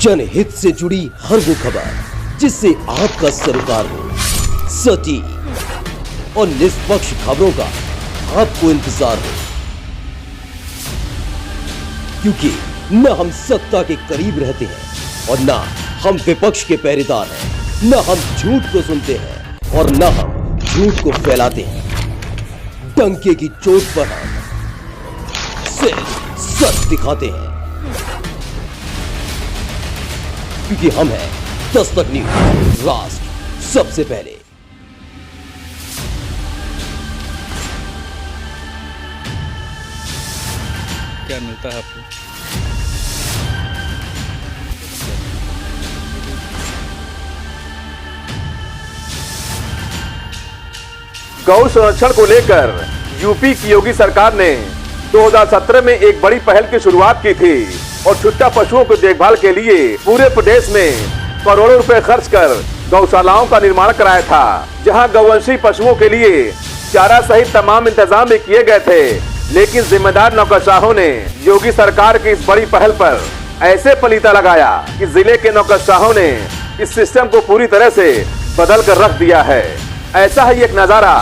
जनहित से जुड़ी हर वो खबर जिससे आपका सरोकार हो, सटीक और निष्पक्ष खबरों का आपको इंतजार हो, क्योंकि न हम सत्ता के करीब रहते हैं और न हम विपक्ष के पहरेदार हैं, न हम झूठ को सुनते हैं और न हम झूठ को फैलाते हैं। डंके की चोट पर हम सिर्फ सच दिखाते हैं, क्योंकि हम हैं दस्तक न्यूज, राष्ट्र सबसे पहले। क्या मिलता है आपको? गौ संरक्षण को लेकर यूपी की योगी सरकार ने 2017 में एक बड़ी पहल की शुरुआत की थी और छुट्टा पशुओं की देखभाल के लिए पूरे प्रदेश में करोड़ों रुपए खर्च कर गौशालाओं का निर्माण कराया था, जहां गौवंशी पशुओं के लिए चारा सहित तमाम इंतजाम भी किए गए थे। लेकिन जिम्मेदार नौकरशाहों ने योगी सरकार की इस बड़ी पहल पर ऐसे पलीता लगाया कि जिले के नौकरशाहों ने इस सिस्टम को पूरी तरह से बदल कर रख दिया है। ऐसा ही एक नजारा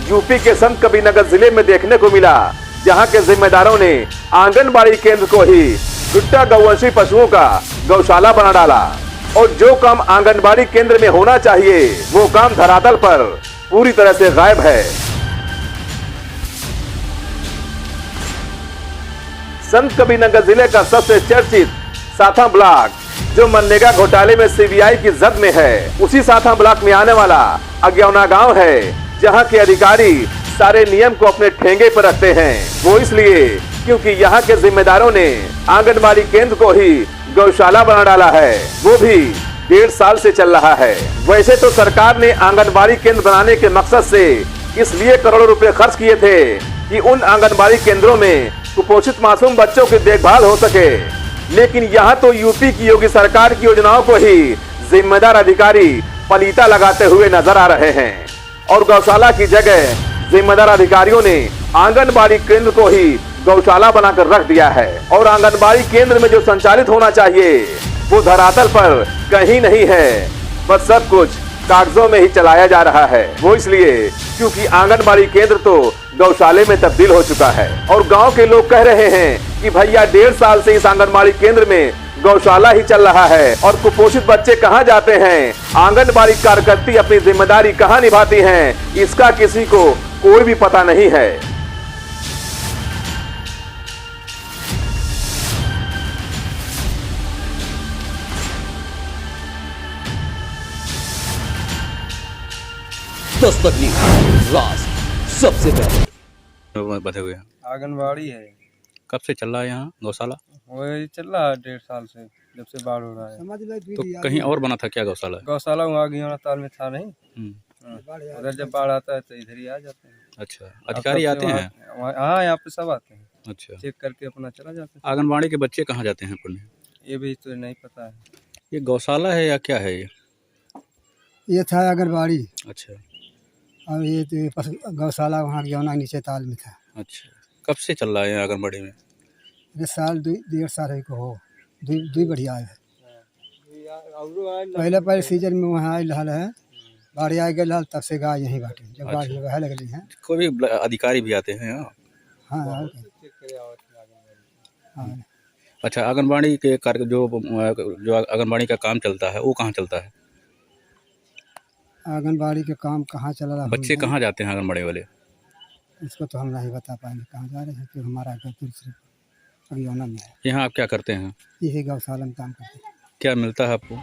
यूपी के संत कबीरनगर जिले में देखने को मिला, जहां के जिम्मेदारों ने आंगनबाड़ी केंद्र को ही छुट्टा गौवंशी पशुओं का गौशाला बना डाला और जो काम आंगनबाड़ी केंद्र में होना चाहिए वो काम धरातल पर पूरी तरह से गायब है। संत कबीरनगर जिले का सबसे चर्चित साथा ब्लॉक, जो मनरेगा घोटाले में सीबीआई की जद में है, उसी साथा ब्लॉक में आने वाला अज्ञौना गांव है, जहां के अधिकारी सारे नियम को अपने ठेंगे पर रखते हैं। वो इसलिए क्योंकि यहाँ के जिम्मेदारों ने आंगनबाड़ी केंद्र को ही गौशाला बना डाला है, वो भी 1.5 साल से चल रहा है। वैसे तो सरकार ने आंगनबाड़ी केंद्र बनाने के मकसद से इसलिए करोड़ों रुपए खर्च किए थे कि उन आंगनबाड़ी केंद्रों में कुपोषित मासूम बच्चों की देखभाल हो सके, लेकिन यहाँ तो यूपी की योगी सरकार की योजनाओं को ही जिम्मेदार अधिकारी पलीता लगाते हुए नजर आ रहे हैं और गौशाला की जगह जिम्मेदार अधिकारियों ने आंगनबाड़ी केंद्र को ही गौशाला बनाकर रख दिया है और आंगनबाड़ी केंद्र में जो संचालित होना चाहिए वो धरातल पर कहीं नहीं है, बस सब कुछ कागजों में ही चलाया जा रहा है। वो इसलिए क्योंकि आंगनबाड़ी केंद्र तो गौशाले में तब्दील हो चुका है और गांव के लोग कह रहे हैं कि भैया 1.5 साल से इस आंगनबाड़ी केंद्र में गौशाला ही चल रहा है और कुपोषित बच्चे कहां जाते हैं, आंगनबाड़ी कार्यकर्ती अपनी जिम्मेदारी कहां निभाती हैं, इसका किसी को कोई भी पता नहीं है। दस्तक न्यूज, राष्ट्र सबसे पहले। बधे हुए हैं। आंगनबाड़ी है। कब से चल रहा है यहाँ गौशाला? वही चल रहा है 1.5 साल से, जब से बाढ़ हो रहा है। तो कहीं और बना था क्या गौशाला? गौशाला वहाँ अज्ञौना ताल में था नहीं। उधर जब बाढ़ आता है तो इधर ही आ जाते हैं। अच्छा, अधिकारी आते हैं? हाँ, यहाँ पे सब आते हैं। अच्छा, चेक करके अपना चला जाते हैं। आंगनबाड़ी के बच्चे कहाँ जाते हैं पढ़ने? ये भी तो नहीं पता है। ये गौशाला है या क्या है ये था आंगनबाड़ी। अच्छा, और ये तो गौशाला वहाँ अज्ञौना नीचे ताल में था। अच्छा, कब से चल रहा है आंगनबाड़ी में? ये साल 1.5 साल को हो दुई बढ़िया है। पहले सीजन में वहाँ आयल है, बाढ़ आ गया तब से गाय यहीं बाटे, जब बाढ़ लगली है। कोई भी अधिकारी भी आते हैं? हाँ हाँ। अच्छा, आंगनबाड़ी के कार्य जो आंगनबाड़ी का काम चलता है वो कहाँ चलता है? आंगनबाड़ी के काम कहाँ चल रहा है? बच्चे कहाँ जाते हैं आंगनबाड़ी वाले? इसको तो हम नहीं बता पाएंगे कहाँ जा रहे हैं, कि हमारा घर सिर्फ अज्ञौना में है। यहाँ आप क्या करते हैं? यही गौशाला में काम करते हैं। क्या मिलता है आपको?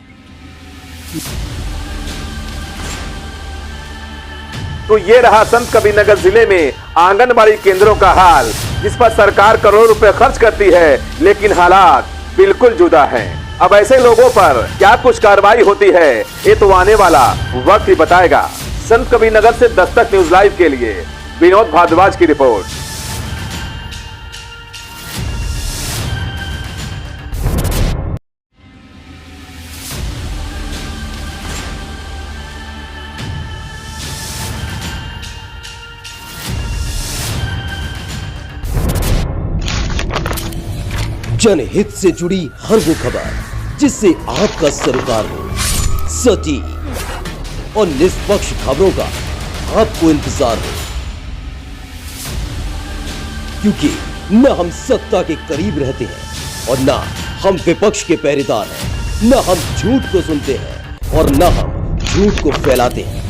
तो ये रहा संत कबीरनगर जिले में आंगनबाड़ी केंद्रों का हाल, जिस पर सरकार करोड़ों रुपए खर्च करती है, लेकिन हालात बिल्कुल जुदा हैं। अब ऐसे लोगों पर क्या कुछ कार्रवाई होती है, ये तो आने वाला वक्त ही बताएगा। संत कबीरनगर से दस्तक न्यूज लाइव के लिए विनोद भारद्वाज की रिपोर्ट। जनहित से जुड़ी हर वो खबर जिससे आपका सरोकार हो, सटीक और निष्पक्ष खबरों का आपको इंतजार हो, क्योंकि न हम सत्ता के करीब रहते हैं और न हम विपक्ष के पहरेदार हैं, न हम झूठ को सुनते हैं और न हम झूठ को फैलाते हैं।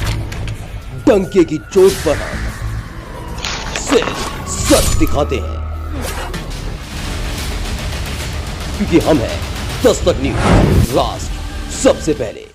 डंके की चोट पर हम सिर्फ सच दिखाते हैं, क्योंकि हम हैं दस्तक न्यूज, राष्ट्र सबसे पहले।